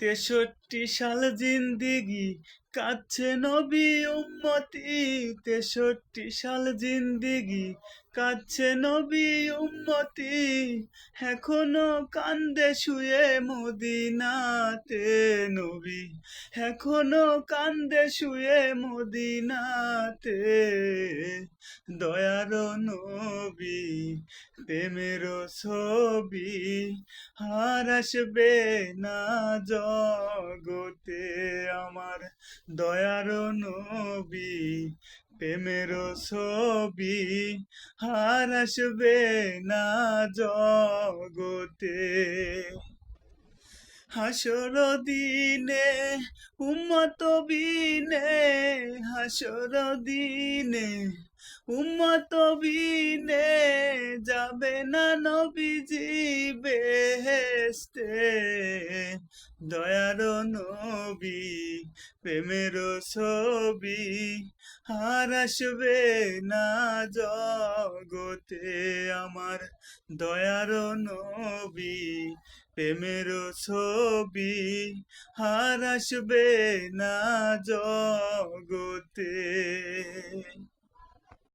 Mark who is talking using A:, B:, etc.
A: 63 সাল জিন্দিগি কাটছে নবী উম্মতি। 63 সাল জিন্দিগি কাটছে নবী উম্মতি। এখনো কান্দে শুয়ে মদিনাতে নবী, এখনো কান্দে শুয়ে মদিনাতে। দয়ার নবী প্রেমের ছবি আর আসবে না জগতে আমার। দয়ার নবী প্রেমের ছবি আর আসবে না জগতে। হাসর দিনে উম্মত বিনে, হাসর দিনে উম্মত বিনে যাবে না নবীজি বেহেশতে। দয়ার নবী প্রেমের ছবি আর আসবে না জগতে আমার। দয়ার নবী প্রেমের ছবি আর আসবে না জগতে।